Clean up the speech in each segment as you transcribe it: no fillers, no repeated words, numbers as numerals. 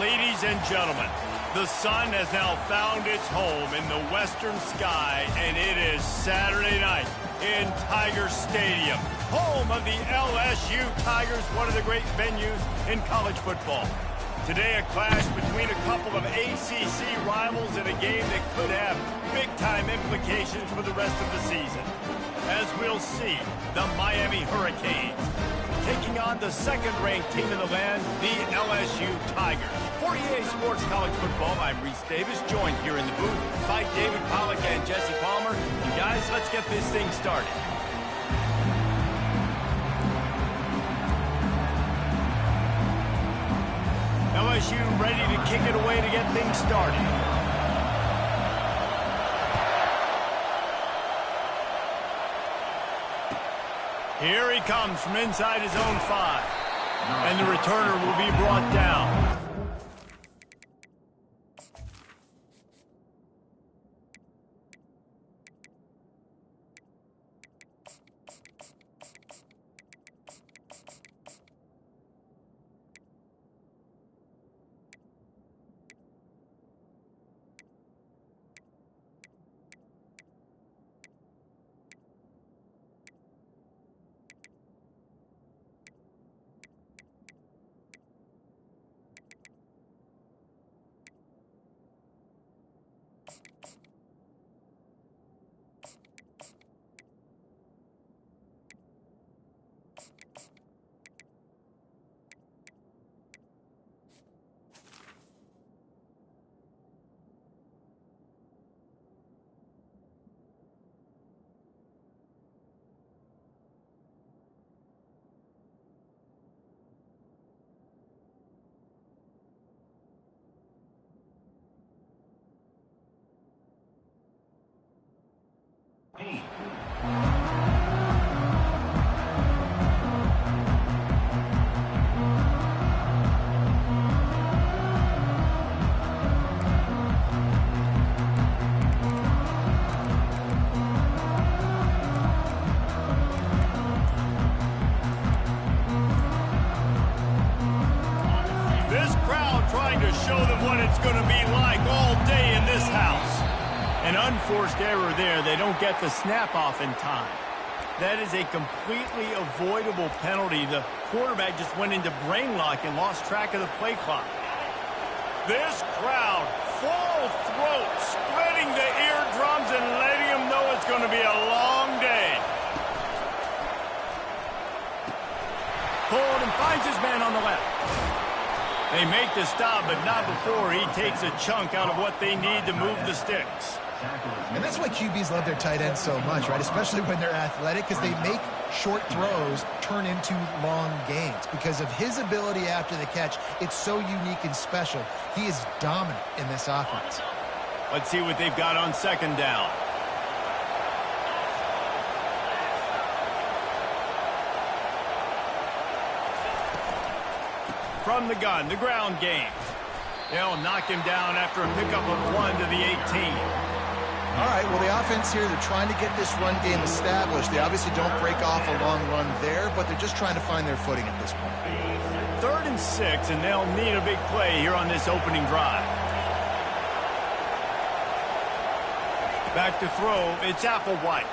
Ladies and gentlemen, the sun has now found its home in the western sky, and it is Saturday night in Tiger Stadium, home of the LSU Tigers, one of the great venues in college football. Today, a clash between a couple of ACC rivals in a game that could have big-time implications for the rest of the season. As we'll see, the Miami Hurricanes taking on the second-ranked team in the land, the LSU Tigers. For EA Sports College Football, I'm Reese Davis, joined here in the booth by David Pollack and Jesse Palmer. And guys, let's get this thing started. LSU ready to kick it away to get things started. Here he comes from inside his own 5. And the returner will be brought down. Show them what it's going to be like all day in this house. An unforced error there. They don't get the snap off in time. That is a completely avoidable penalty. The quarterback just went into brain lock and lost track of the play clock. This crowd, full throat, splitting the eardrums and letting them know it's going to be a long day. Hold and finds his man on the left. They make the stop, but not before he takes a chunk out of what they need to move the sticks. And that's why QBs love their tight ends so much, right? Especially when they're athletic, because they make short throws turn into long gains. Because of his ability after the catch, it's so unique and special. He is dominant in this offense. Let's see what they've got on second down. From the gun, the ground game. They'll knock him down after a pickup of 1 to the 18. All right, well, the offense here, they're trying to get this run game established. They obviously don't break off a long run there, but they're just trying to find their footing at this point. 3rd and 6, and they'll need a big play here on this opening drive. Back to throw, it's Applewhite.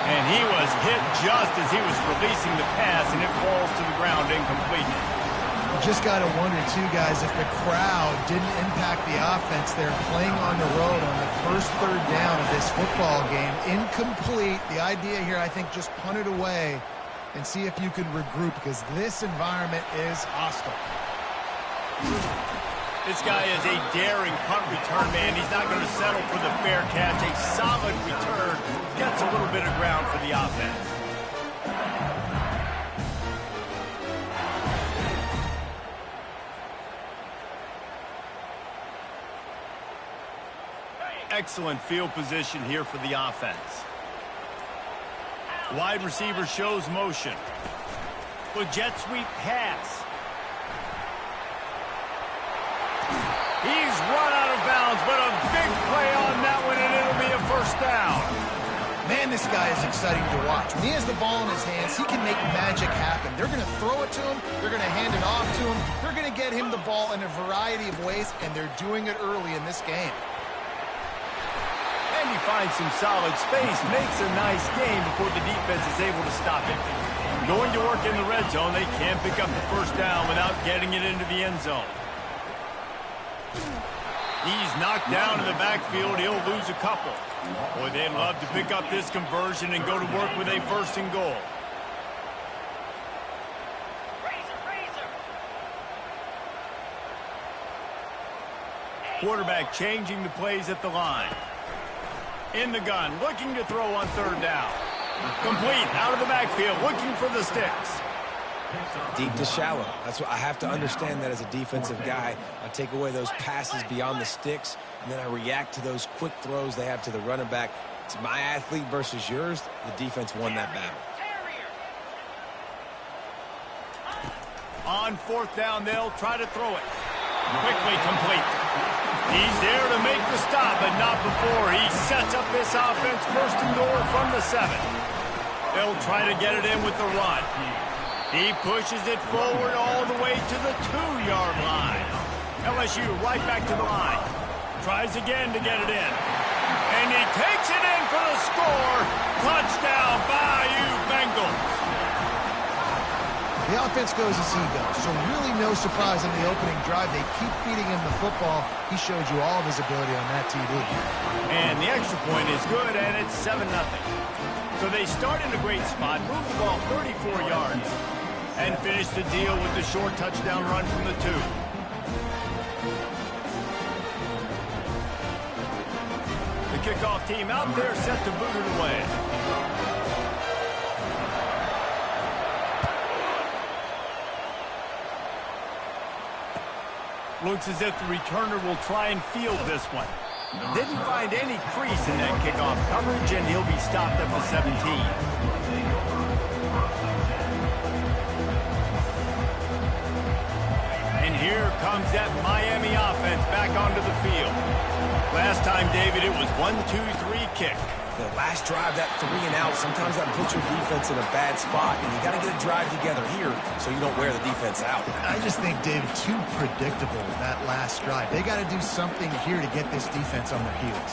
And he was hit just as he was releasing the pass, and it falls to the ground incomplete. You just got to wonder, too, guys, if the crowd didn't impact the offense. They're playing on the road on the first 3rd down of this football game. Incomplete. The idea here, I think, just punt it away and see if you can regroup, because this environment is hostile. This guy is a daring punt return man. He's not going to settle for the fair catch. A solid return gets a little bit of ground for the offense. Excellent field position here for the offense. Wide receiver shows motion. With jet sweep pass. He's run out of bounds, but a big play on that one, and it'll be a first down. Man, this guy is exciting to watch. When he has the ball in his hands, he can make magic happen. They're going to throw it to him. They're going to hand it off to him. They're going to get him the ball in a variety of ways, and they're doing it early in this game. And he finds some solid space, makes a nice game before the defense is able to stop it. Going to work in the red zone, they can't pick up the first down without getting it into the end zone. He's knocked down in the backfield. He'll lose a couple. Boy, they'd love to pick up this conversion and go to work with a first and goal. Quarterback changing the plays at the line. In the gun, looking to throw on third down. Complete, out of the backfield, looking for the sticks. Deep to shallow. That's what I have to understand that as a defensive guy. I take away those passes beyond the sticks, and then I react to those quick throws they have to the running back. It's my athlete versus yours. The defense won that battle. On fourth down, they'll try to throw it. Quickly complete. He's there to make the stop, but not before he sets up this offense first and goal from the 7. They'll try to get it in with the run. He pushes it forward all the way to the 2-yard line. LSU right back to the line. Tries again to get it in. And he takes it in for the score. Touchdown, Bayou Bengals. The offense goes as he goes, so really no surprise on the opening drive. They keep feeding him the football. He showed you all of his ability on that TD. And the extra point is good, and it's 7-0. So they start in a great spot, move the ball 34 yards, and finish the deal with the short touchdown run from the 2. The kickoff team out there set to boot it away. Looks as if the returner will try and field this one. Didn't find any crease in that kickoff coverage, and he'll be stopped at the 17. And here comes that Miami offense back onto the field. Last time, David, it was 1-2-3 kick. The last drive, that 3 and out, sometimes that puts your defense in a bad spot, and you got to get a drive together here so you don't wear the defense out. I just think, David, too predictable that last drive. They got to do something here to get this defense on their heels.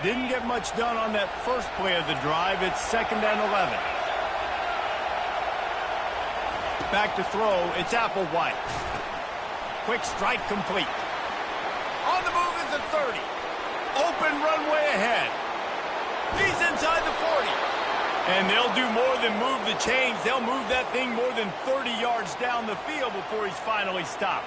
Didn't get much done on that first play of the drive. It's 2nd and 11. Back to throw, it's Applewhite. Quick strike complete. On the move is the 30. Open runway ahead. He's inside the 40. And they'll do more than move the chains. They'll move that thing more than 30 yards down the field before he's finally stopped.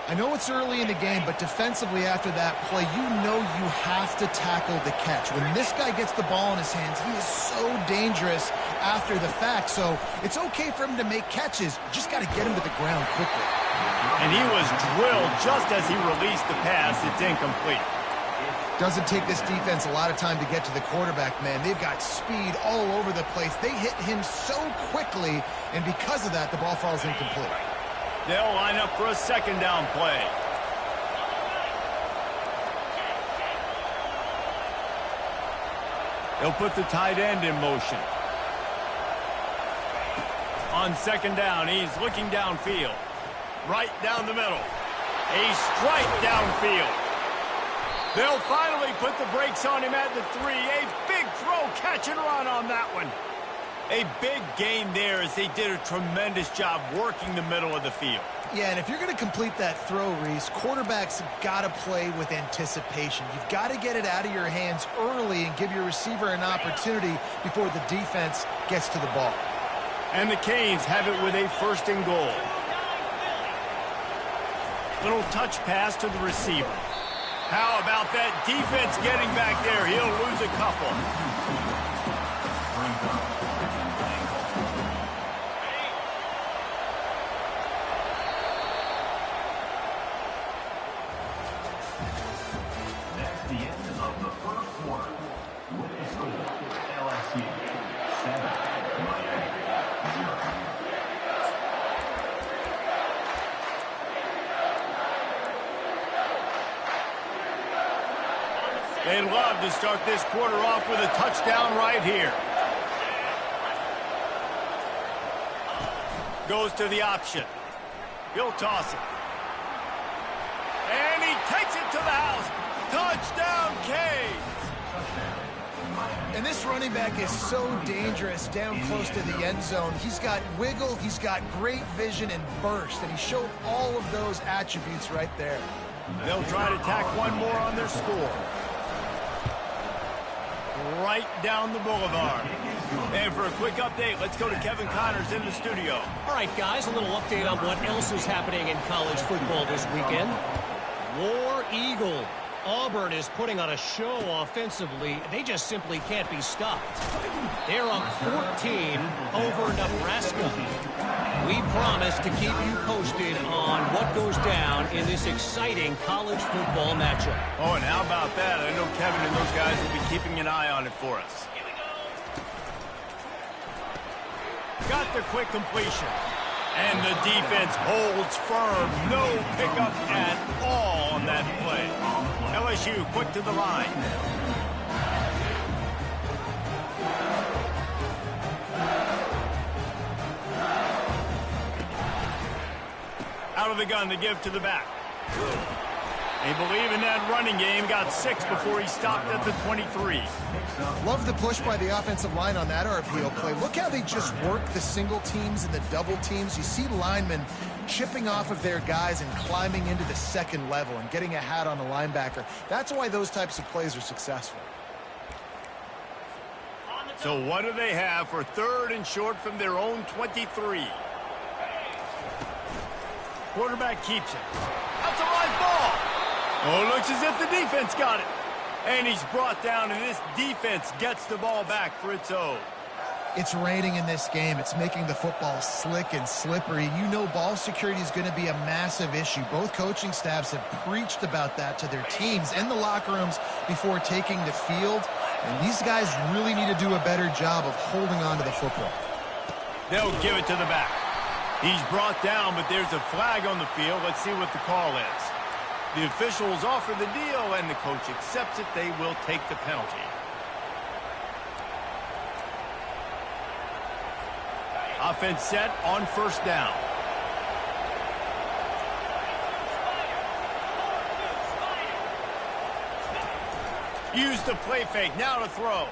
I know it's early in the game, but defensively after that play, you know you have to tackle the catch. When this guy gets the ball in his hands, he is so dangerous after the fact. So it's okay for him to make catches. You just got to get him to the ground quickly. And he was drilled just as he released the pass. It's incomplete. Doesn't take this defense a lot of time to get to the quarterback, man. They've got speed all over the place. They hit him so quickly, and because of that, the ball falls incomplete. They'll line up for a 2nd down play. They'll put the tight end in motion. On 2nd down, he's looking downfield. Right down the middle. A strike downfield. They'll finally put the brakes on him at the 3. A big throw, catch and run on that one. A big gain there as they did a tremendous job working the middle of the field. Yeah, and if you're going to complete that throw, Reese, quarterbacks have got to play with anticipation. You've got to get it out of your hands early and give your receiver an opportunity before the defense gets to the ball. And the Canes have it with a 1st and goal. Little touch pass to the receiver. How about that defense getting back there? He'll lose a couple. love to start this quarter off with a touchdown right here. Goes to the option. He'll toss it. And he takes it to the house. Touchdown, Canes. And this running back is so dangerous down close to the end zone. He's got wiggle, he's got great vision and burst, and he showed all of those attributes right there. They'll try to tack one more on their score. Right down the boulevard. And for a quick update, let's go to Kevin Connors in the studio. All right, guys, a little update on what else is happening in college football this weekend. War Eagle. Auburn is putting on a show offensively. They just simply can't be stopped. They're up 14 over Nebraska. We promise to keep you posted on what goes down in this exciting college football matchup. Oh, and how about that? I know Kevin and those guys will be keeping an eye on it for us. Got the quick completion. And the defense holds firm. No pickup at all on that play. LSU quick to the line. Out of the gun to give to the back. They believe in that running game. Got 6 before he stopped at the 23. Love the push by the offensive line on that RPO play. Look how they just work the single teams and the double teams. You see linemen chipping off of their guys and climbing into the second level and getting a hat on the linebacker. That's why those types of plays are successful. So what do they have for 3rd and short from their own 23? Quarterback keeps it. That's a live ball. Oh, looks as if the defense got it. And he's brought down, and this defense gets the ball back for its own. It's raining in this game. It's making the football slick and slippery. You know ball security is going to be a massive issue. Both coaching staffs have preached about that to their teams in the locker rooms before taking the field. And these guys really need to do a better job of holding on to the football. They'll give it to the back. He's brought down, but there's a flag on the field. Let's see what the call is. The officials offer the deal, and the coach accepts it. They will take the penalty. Offense set on 1st down. Use the play fake. Now to throw.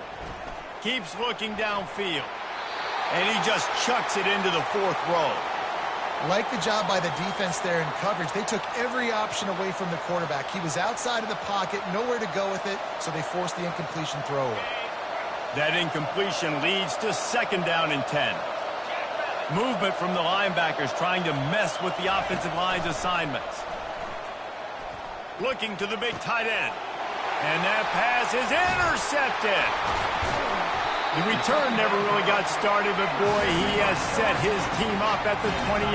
Keeps looking downfield. And he just chucks it into the 4th row. Like the job by the defense there in coverage. They took every option away from the quarterback. He was outside of the pocket, nowhere to go with it, so they forced the incompletion throw away. That incompletion leads to 2nd down and 10. Movement from the linebackers trying to mess with the offensive line's assignments. Looking to the big tight end. And that pass is intercepted. The return never really got started, but boy, he has set his team up at the 28.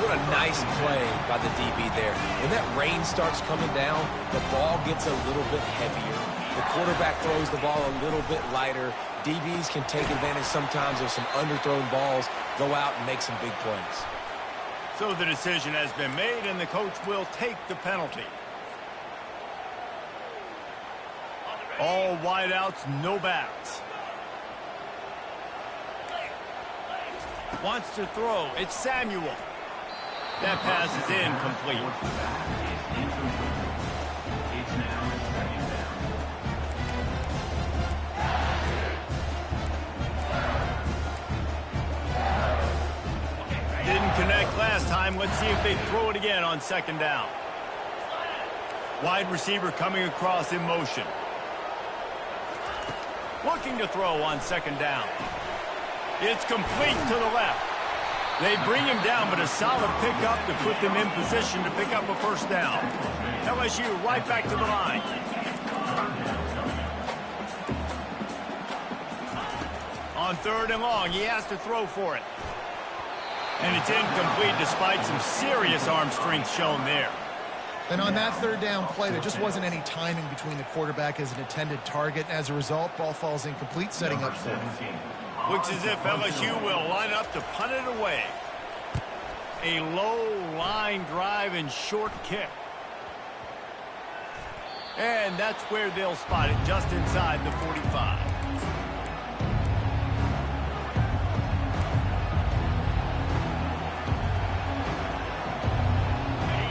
What a nice play by the DB there. When that rain starts coming down, the ball gets a little bit heavier. The quarterback throws the ball a little bit lighter. DBs can take advantage sometimes of some underthrown balls, go out and make some big plays. So the decision has been made, and the coach will take the penalty. All wideouts, no backs. Wants to throw. It's Samuel. That pass is incomplete. Didn't connect last time. Let's see if they throw it again on 2nd down. Wide receiver coming across in motion. Looking to throw on 2nd down. It's complete to the left. They bring him down, but a solid pickup to put them in position to pick up a 1st down. LSU right back to the line. On 3rd and long, he has to throw for it. And it's incomplete despite some serious arm strength shown there. And on that 3rd down play, there just wasn't any timing between the quarterback as an intended target. As a result, ball falls incomplete, setting up 4th. Looks as if LSU will line up to punt it away. A low line drive and short kick. And that's where they'll spot it, just inside the 45.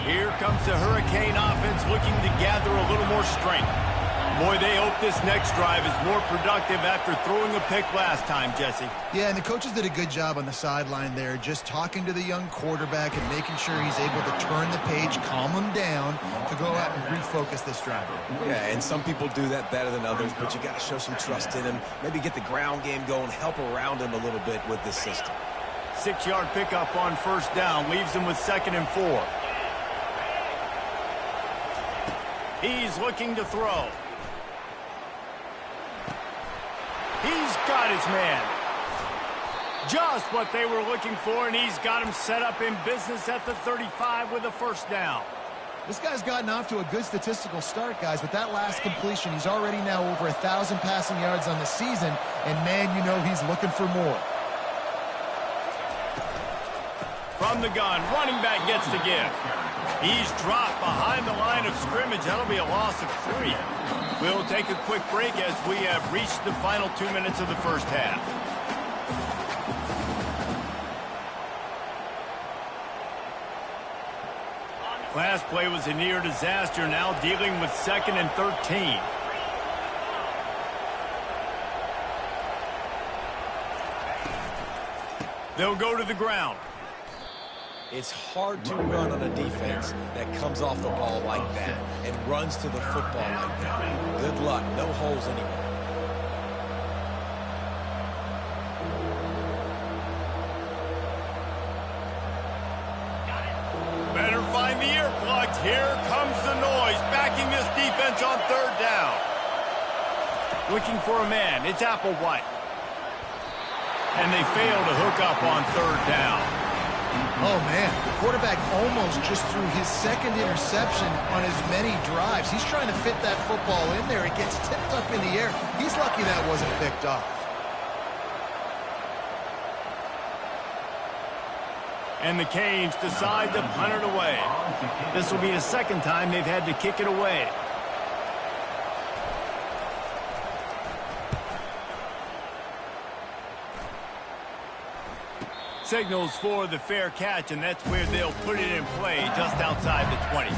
Here comes the Hurricane offense looking to gather a little more strength. Boy, they hope this next drive is more productive after throwing a pick last time, Jesse. Yeah, and the coaches did a good job on the sideline there, just talking to the young quarterback and making sure he's able to turn the page, calm him down to go out and refocus this drive. Yeah, and some people do that better than others, but you got to show some trust in him. Maybe get the ground game going, help around him a little bit with this system. 6-yard pickup on first down, leaves him with 2nd and 4. He's looking to throw. He's got his man. Just what they were looking for, and he's got him set up in business at the 35 with a first down. This guy's gotten off to a good statistical start, guys. With that last completion, he's already now over 1,000 passing yards on the season, and man, you know he's looking for more. From the gun, running back gets the give. He's dropped behind the line of scrimmage. That'll be a loss of 3. We'll take a quick break as we have reached the final 2 minutes of the first half. Last play was a near disaster, now dealing with 2nd and 13. They'll go to the ground. It's hard to run on a defense that comes off the ball like that and runs to the football like that. Good luck. No holes anywhere. Better find the earplugs. Here comes the noise, backing this defense on 3rd down. Looking for a man. It's Applewhite. And they fail to hook up on 3rd down. Oh, man, the quarterback almost just threw his 2nd interception on as many drives. He's trying to fit that football in there. It gets tipped up in the air. He's lucky that wasn't picked off. And the Canes decide to punt it away. This will be the 2nd time they've had to kick it away. Signals for the fair catch, and that's where they'll put it in play, just outside the 20.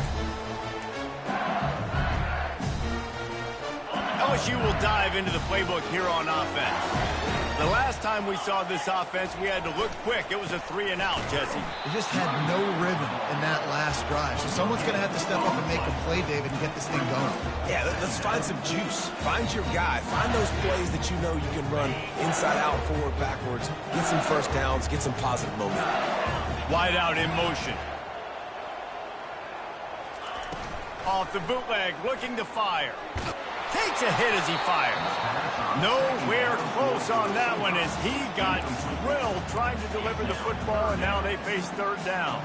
LSU will dive into the playbook here on offense. The last time we saw this offense, we had to look quick. It was a 3-and-out, Jesse. They just had no rhythm in that last drive. So someone's going to have to step up and make a play, David, and get this thing going. Yeah, let's find some juice. Find your guy. Find those plays that you know you can run inside out, forward, backwards. Get some first downs. Get some positive momentum. Wide out in motion. Off the bootleg, looking to fire. Takes a hit as he fires. Nowhere close on that one as he got drilled trying to deliver the football, and now they face 3rd down.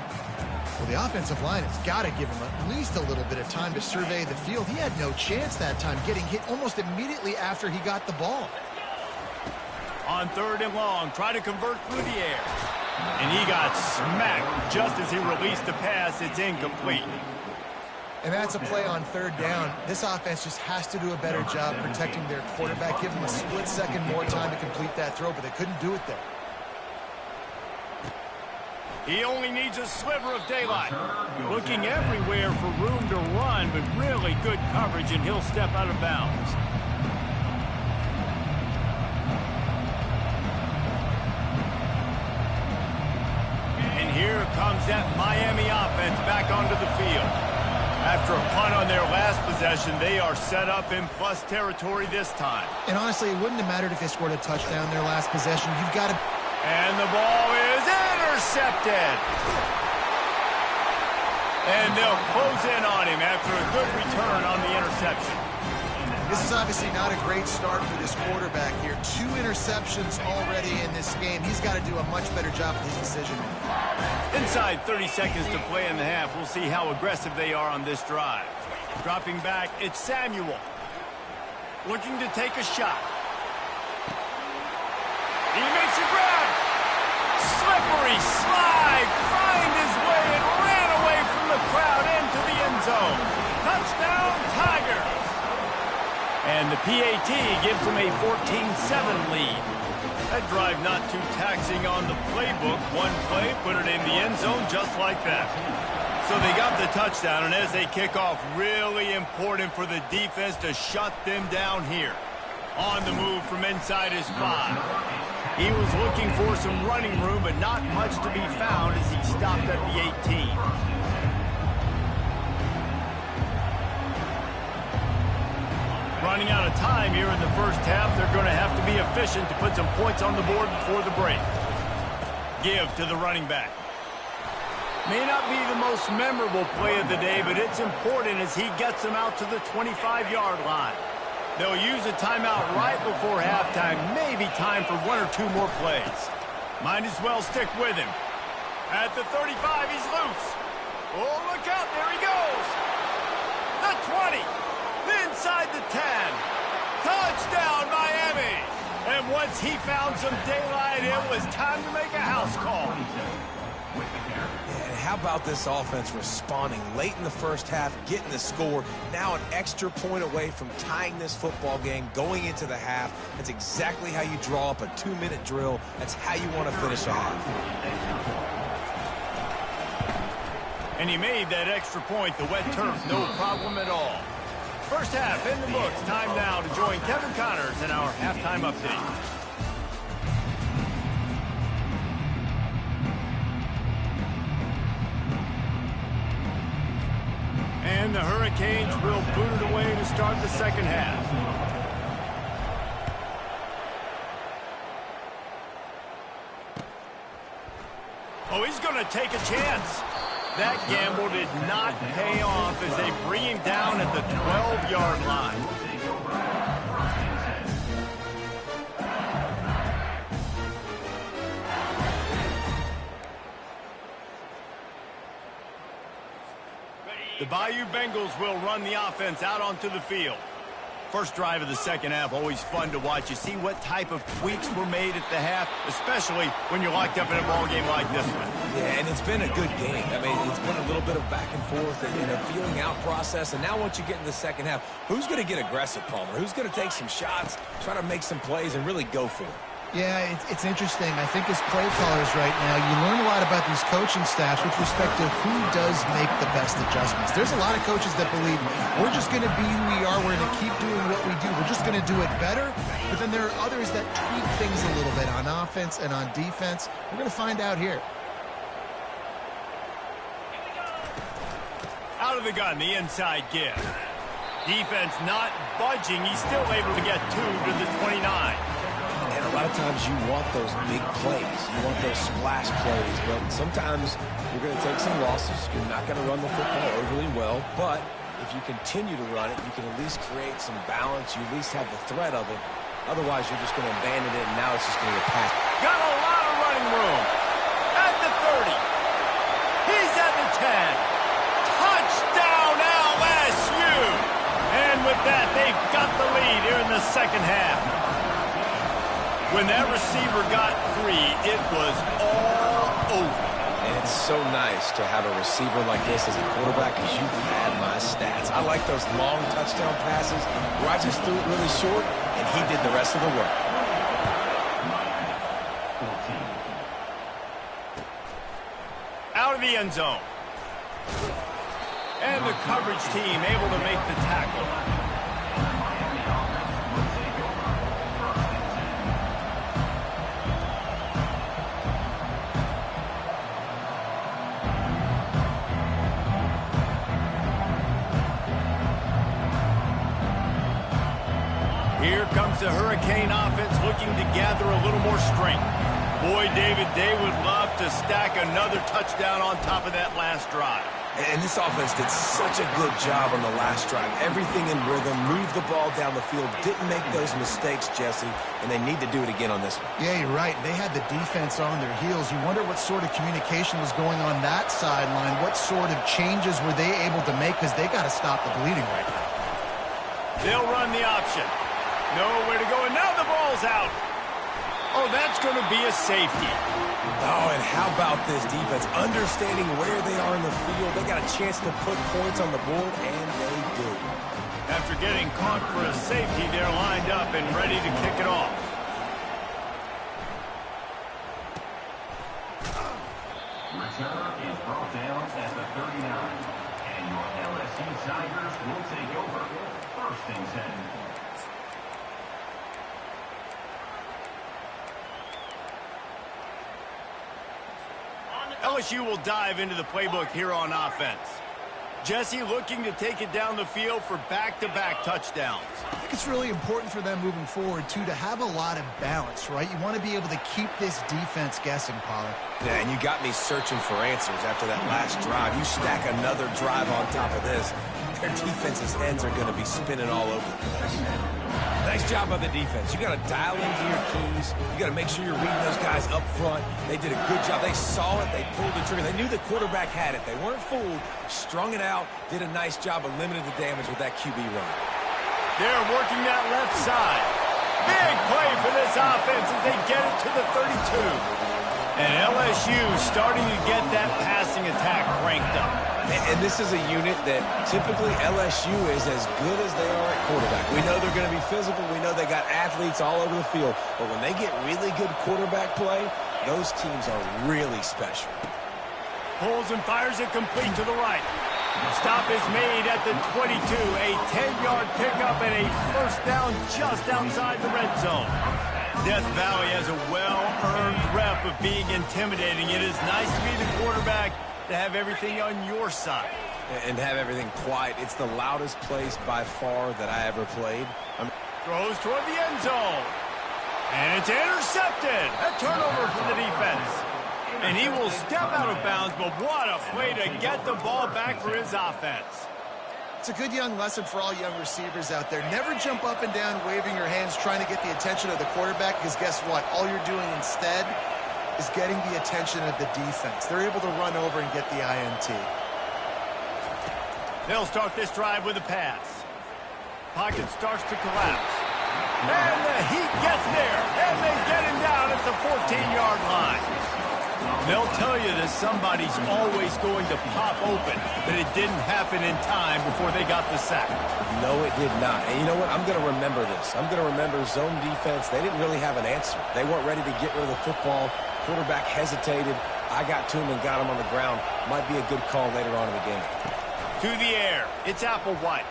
Well, the offensive line has got to give him at least a little bit of time to survey the field. He had no chance that time, getting hit almost immediately after he got the ball. On 3rd and long, try to convert through the air. And he got smacked just as he released the pass. It's incomplete. And that's a play on 3rd down. This offense just has to do a better job protecting their quarterback. Give him a split second more time to complete that throw, but they couldn't do it there. He only needs a sliver of daylight. Looking everywhere for room to run, but really good coverage, and he'll step out of bounds. And here comes that Miami offense back onto the field. After a punt on their last possession, they are set up in plus territory this time. And honestly, it wouldn't have mattered if they scored a touchdown their last possession. You've got to... And the ball is intercepted. And they'll close in on him after a good return on the interception. This is obviously not a great start for this quarterback here. 2 interceptions already in this game. He's got to do a much better job with his decision-making. Inside 30 seconds to play in the half. We'll see how aggressive they are on this drive. Dropping back, it's Samuel. Looking to take a shot. He makes a grab. Slippery slide. Find his way and ran away from the crowd into the end zone. Touchdown, Tigers. And the PAT gives them a 14-7 lead. That drive not too taxing on the playbook. One play, put it in the end zone just like that. So they got the touchdown, and as they kick off, really important for the defense to shut them down here. On the move from inside his 5. He was looking for some running room, but not much to be found as he stopped at the 18. Running out of time here in the first half. They're going to have to be efficient to put some points on the board before the break. Give to the running back. May not be the most memorable play of the day, but it's important as he gets them out to the 25-yard line. They'll use a timeout right before halftime. Maybe time for 1 or 2 more plays. Might as well stick with him. At the 35, he's loose. Oh, look out. There he goes. The 20. Inside the 10. Touchdown, Miami. And once he found some daylight, it was time to make a house call. And how about this offense responding late in the first half, getting the score, now an extra point away from tying this football game, going into the half. That's exactly how you draw up a 2-minute drill. That's how you want to finish a half. And he made that extra point, the wet turf, no problem at all. First half in the books. Time now to join Kevin Connors in our halftime update. And the Hurricanes will boot it away to start the second half. Oh, he's going to take a chance. That gamble did not pay off as they bring him down at the 12-yard line. The Bayou Bengals will run the offense out onto the field. First drive of the second half, always fun to watch. You see what type of tweaks were made at the half, especially when you're locked up in a ball game like this one. Yeah, and it's been a good game. I mean, it's been a little bit of back and forth and a feeling out process. And now once you get in the second half, who's going to get aggressive, Palmer? Who's going to take some shots, try to make some plays, and really go for it? Yeah, it's interesting. I think as play callers right now, you learn a lot about these coaching staffs with respect to who does make the best adjustments. There's a lot of coaches that believe we're just going to be who we are. We're going to keep doing what we do. We're just going to do it better. But then there are others that tweak things a little bit on offense and on defense. We're going to find out here. Out of the gun, the inside give. Defense not budging. He's still able to get 2 to the 29. And a lot of times you want those big plays. You want those splash plays. But sometimes you're going to take some losses. You're not going to run the football overly well. But if you continue to run it, you can at least create some balance. You at least have the threat of it. Otherwise, you're just going to abandon it, and now it's just going to get passed. Got a lot of running room. At the 30. He's at the 10. Touchdown, LSU. And with that, they've got the lead here in the second half. When that receiver got 3, it was all over. And it's so nice to have a receiver like this as a quarterback because you had my stats. I like those long touchdown passes where I just threw it really short, and he did the rest of the work. Out of the end zone. And the coverage team able to make the tackle. Here comes the Hurricane offense looking to gather a little more strength. Boy, David, they would love to stack another touchdown on top of that last drive. And this offense did such a good job on the last drive. Everything in rhythm, moved the ball down the field, didn't make those mistakes, Jesse, and they need to do it again on this one. Yeah, you're right. They had the defense on their heels. You wonder what sort of communication was going on that sideline. What sort of changes were they able to make because they got to stop the bleeding right now. They'll run the option. Nowhere to go, and now the ball's out. Oh, that's going to be a safety. Oh, and how about this defense? Understanding where they are in the field. They got a chance to put points on the board, and they do. After getting caught for a safety, they're lined up and ready to kick it off. Return is brought down at the 39. And your LSU Tigers will take over. First and 10. LSU will dive into the playbook here on offense. Jesse looking to take it down the field for back-to-back touchdowns. I think it's really important for them moving forward, too, to have a lot of balance, right? You want to be able to keep this defense guessing, Pollard. Yeah, and you got me searching for answers after that last drive. You stack another drive on top of this, their defense's heads are going to be spinning all over the place. Nice job by the defense. You got to dial into your keys. You got to make sure you're reading those guys up front. They did a good job. They saw it. They pulled the trigger. They knew the quarterback had it. They weren't fooled. Strung it out. Did a nice job of limiting the damage with that QB run. They're working that left side. Big play for this offense as they get it to the 32. And LSU starting to get that passing attack cranked up. And this is a unit that typically LSU is as good as they are at quarterback. We know they're going to be physical. We know they got athletes all over the field. But when they get really good quarterback play, those teams are really special. Pulls and fires it complete to the right. Stop is made at the 22. A 10-yard pickup and a first down just outside the red zone. Death Valley has a well-earned rep of being intimidating. It is nice to be the quarterback, to have everything on your side. And have everything quiet. It's the loudest place by far that I ever played. Throws toward the end zone. And it's intercepted. A turnover for the defense. And he will step out of bounds, but what a play to get the ball back for his offense. It's a good young lesson for all young receivers out there. Never jump up and down waving your hands trying to get the attention of the quarterback, because guess what? All you're doing instead is getting the attention of the defense. They're able to run over and get the INT. They'll start this drive with a pass. Pocket starts to collapse. And the Heat gets there, and they get him down at the 14-yard line. They'll tell you that somebody's always going to pop open, but it didn't happen in time before they got the sack. No, it did not. And you know what? I'm going to remember this. I'm going to remember zone defense. They didn't really have an answer. They weren't ready to get rid of the football. Quarterback hesitated. I got to him and got him on the ground. Might be a good call later on in the game. To the air. It's Applewhite.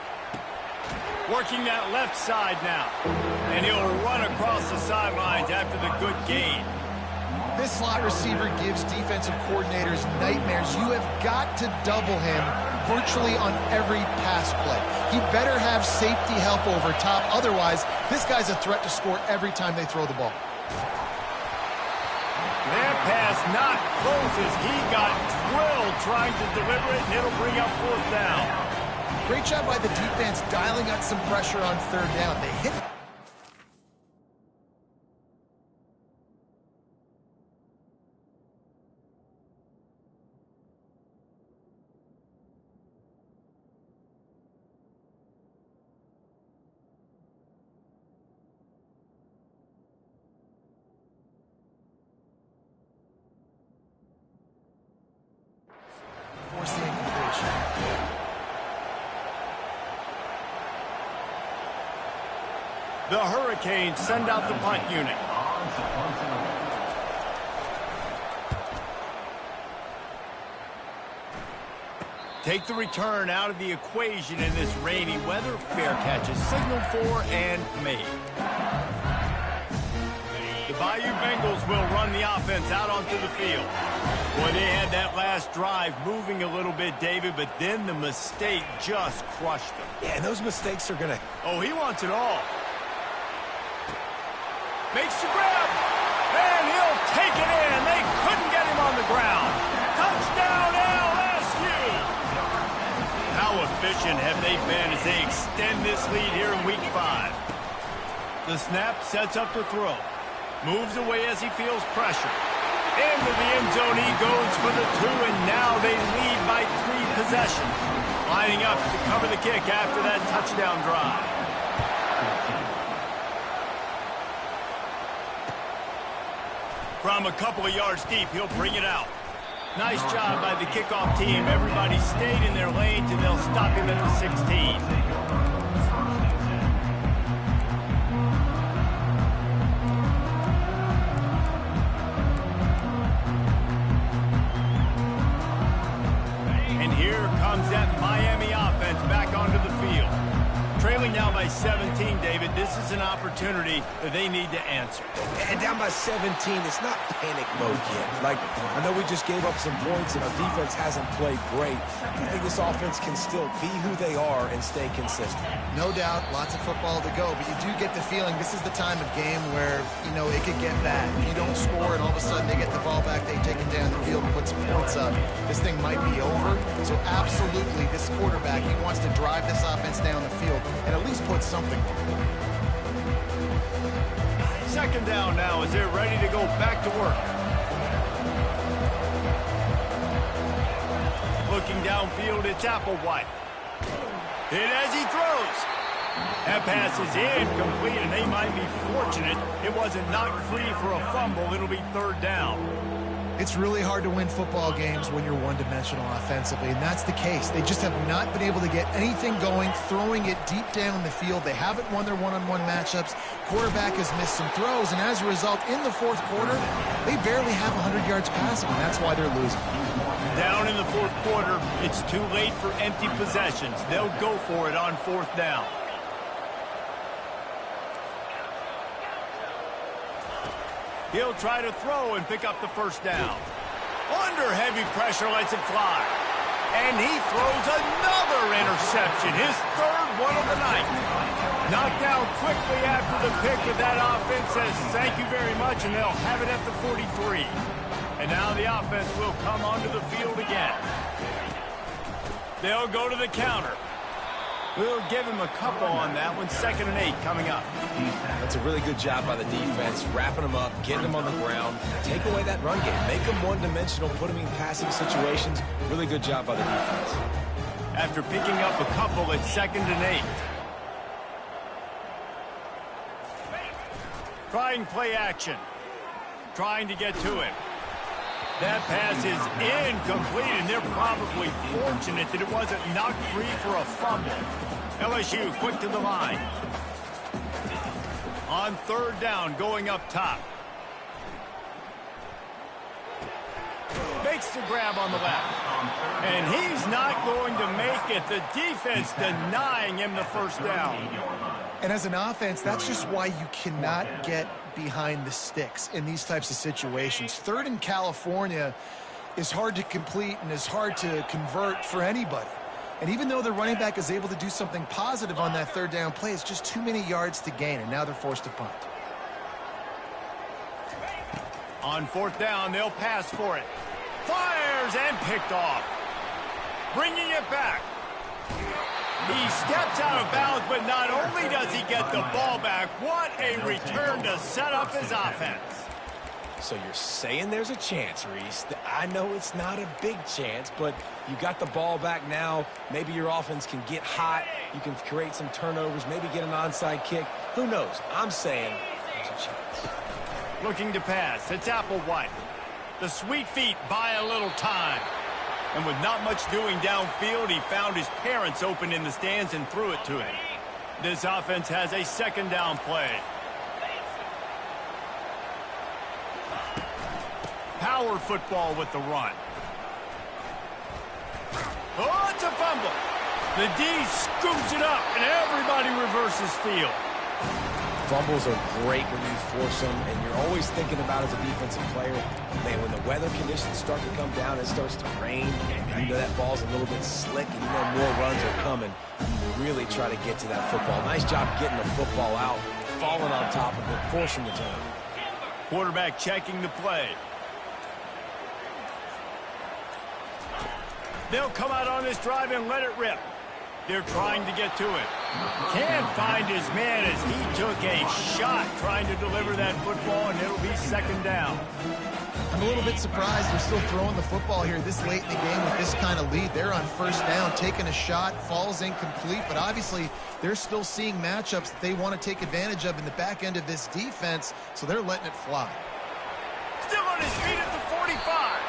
Working that left side now. And he'll run across the sidelines after the good gain. This slot receiver gives defensive coordinators nightmares. You have got to double him virtually on every pass play. He better have safety help over top. Otherwise, this guy's a threat to score every time they throw the ball. That pass not close as he got drilled trying to deliver it, and it'll bring up fourth down. Great job by the defense dialing up some pressure on third down. They hit. Force the incompletion. The Hurricanes send out the punt unit. Take the return out of the equation in this rainy weather. Fair catch is signaled for and made. The Bayou Bengals will run the offense out onto the field. Boy, they had that last drive moving a little bit, David, but then the mistake just crushed them. Yeah, and those mistakes are going to... Oh, he wants it all. Makes the grab, and he'll take it in. They couldn't get him on the ground. Touchdown, LSU! How efficient have they been as they extend this lead here in Week 5? The snap sets up the throw. Moves away as he feels pressure. Into the end zone he goes for the 2, and now they lead by 3 possessions. Lining up to cover the kick after that touchdown drive. From a couple of yards deep, he'll bring it out. Nice job by the kickoff team. Everybody stayed in their lanes, and they'll stop him at the 16. an opportunity that they need to answer. And down by 17, it's not panic mode yet. Like, I know we just gave up some points and our defense hasn't played great. I think this offense can still be who they are and stay consistent. No doubt, lots of football to go, but you do get the feeling this is the time of game where, you know, it could get bad. If you don't score and all of a sudden they get the ball back, they take it down the field and put some points up, this thing might be over. So absolutely, this quarterback, he wants to drive this offense down the field and at least put something. Second down now as they're ready to go back to work. Looking downfield, it's Applewhite. Hit as he throws. That pass is incomplete, and they might be fortunate it wasn't knocked free for a fumble. It'll be third down. It's really hard to win football games when you're one-dimensional offensively, and that's the case. They just have not been able to get anything going, throwing it deep down the field. They haven't won their one-on-one matchups. Quarterback has missed some throws, and as a result, in the fourth quarter, they barely have 100 yards passing, and that's why they're losing. Down in the fourth quarter, it's too late for empty possessions. They'll go for it on fourth down. He'll try to throw and pick up the first down. Under heavy pressure, lets it fly. And he throws another interception, his third one of the night. Knocked down quickly after the pick, but that offense says thank you very much, and they'll have it at the 43. And now the offense will come onto the field again. They'll go to the counter. We'll give him a couple on that one. 2nd and 8 coming up. That's a really good job by the defense, wrapping them up, getting them on the ground, take away that run game, make them one-dimensional, put them in passing situations. Really good job by the defense. After picking up a couple, it's 2nd and 8. Trying play action. Trying to get to him. That pass is incomplete, and they're probably fortunate that it wasn't knocked free for a fumble. LSU quick to the line. On third down, going up top. Makes the grab on the left. And he's not going to make it. The defense denying him the first down. And as an offense, that's just why you cannot get behind the sticks in these types of situations. Third in California is hard to complete and is hard to convert for anybody. And even though the running back is able to do something positive on that third down play, it's just too many yards to gain, and now they're forced to punt. On fourth down, they'll pass for it. Fires and picked off. Bringing it back. He steps out of bounds, but not only does he get the ball back, what a return to set up his offense. So you're saying there's a chance, Reese. I know it's not a big chance, but you got the ball back now. Maybe your offense can get hot. You can create some turnovers, maybe get an onside kick. Who knows? I'm saying there's a chance. Looking to pass. It's Applewhite. The sweet feet buy a little time. And with not much doing downfield, he found his parents open in the stands and threw it to him. This offense has a 2nd down play. Power football with the run. Oh, it's a fumble. The D scoops it up, and everybody reverses field. Fumbles are great when you force them, and you're always thinking about as a defensive player, man, when the weather conditions start to come down, it starts to rain, and you know that ball's a little bit slick, and you know more runs are coming. You really try to get to that football. Nice job getting the football out, falling on top of it, forcing the turn. Quarterback checking the play. They'll come out on this drive and let it rip. They're trying to get to it. Can't find his man as he took a shot trying to deliver that football, and it'll be 2nd down. I'm a little bit surprised they're still throwing the football here this late in the game with this kind of lead. They're on first down, taking a shot, falls incomplete, but obviously they're still seeing matchups that they want to take advantage of in the back end of this defense, so they're letting it fly. Still on his feet at the 45.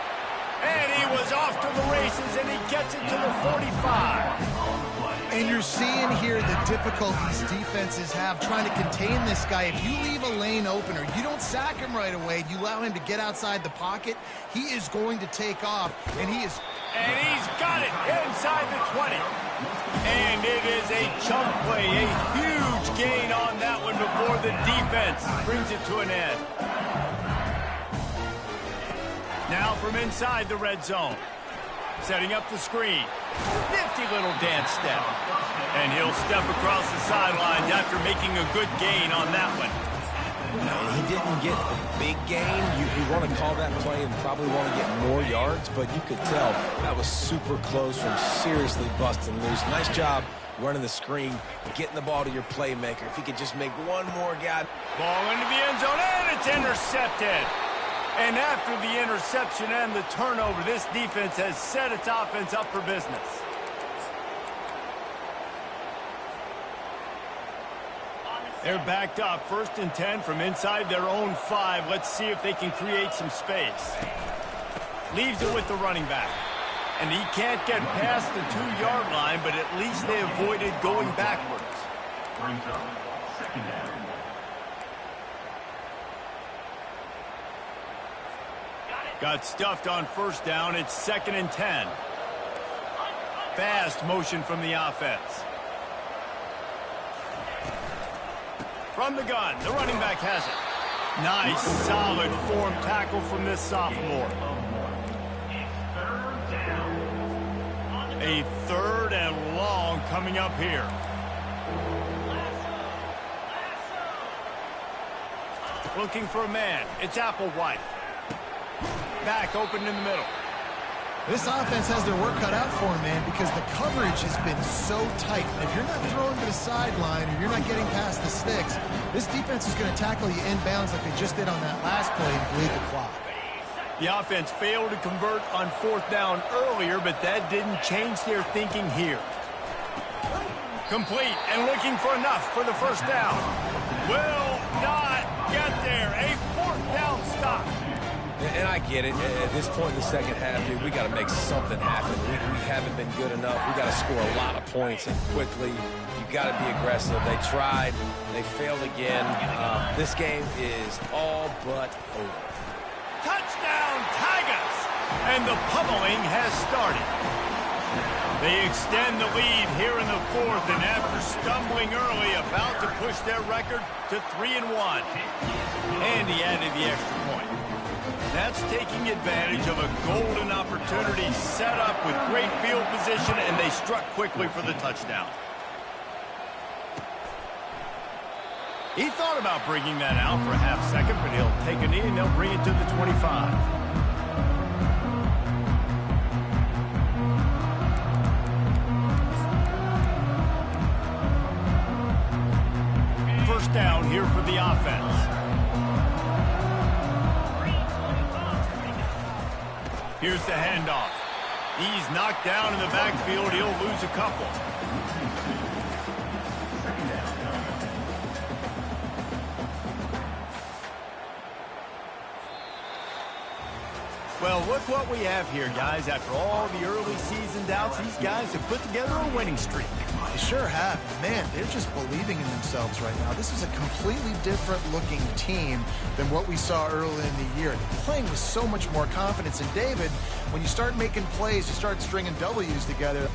And he was off to the races, and he gets it to the 45. And you're seeing here the difficulties defenses have trying to contain this guy. If you leave a lane open or you don't sack him right away, you allow him to get outside the pocket, he is going to take off, and he's got it inside the 20. And it is a chunk play, a huge gain on that one before the defense brings it to an end. Now from inside the red zone. Setting up the screen. Nifty little dance step. And he'll step across the sidelines after making a good gain on that one. And he didn't get a big gain. You want to call that play and probably want to get more yards, but you could tell that was super close from seriously busting loose. Nice job running the screen, getting the ball to your playmaker. If he could just make one more guy. Ball into the end zone, and it's intercepted. And after the interception and the turnover, this defense has set its offense up for business. They're backed up, 1st and 10 from inside their own 5. Let's see if they can create some space. Leaves it with the running back. And he can't get past the 2-yard line, but at least they avoided going backwards. Brings up 2nd down. Got stuffed on 1st down. It's 2nd and 10. Fast motion from the offense. From the gun, the running back has it. Nice, solid form tackle from this sophomore. A 3rd and long coming up here. Looking for a man. It's Applewhite. Back open in the middle. This offense has their work cut out for them, man, because the coverage has been so tight. And if you're not throwing to the sideline or you're not getting past the sticks, this defense is going to tackle you inbounds like they just did on that last play and bleed the clock. The offense failed to convert on 4th down earlier, but that didn't change their thinking here. Complete and looking for enough for the 1st down. Will not get there. A 4th down stop. And I get it. At this point in the second half, dude, we got to make something happen. We haven't been good enough. We got to score a lot of points and quickly. You got to be aggressive. They tried. They failed again. This game is all but over. Touchdown, Tigers! And the pummeling has started. They extend the lead here in the 4th, and after stumbling early, about to push their record to 3-1. And he added the extra point. That's taking advantage of a golden opportunity set up with great field position, and they struck quickly for the touchdown. He thought about bringing that out for a half second, but he'll take a knee and they'll bring it to the 25. First down here for the offense. Here's the handoff. He's knocked down in the backfield. He'll lose a couple. Well, look what we have here, guys. After all the early season doubts, these guys have put together a winning streak. They sure have. Man, they're just believing in themselves right now. This is a completely different looking team than what we saw early in the year. They're playing with so much more confidence. And David, when you start making plays, you start stringing W's together.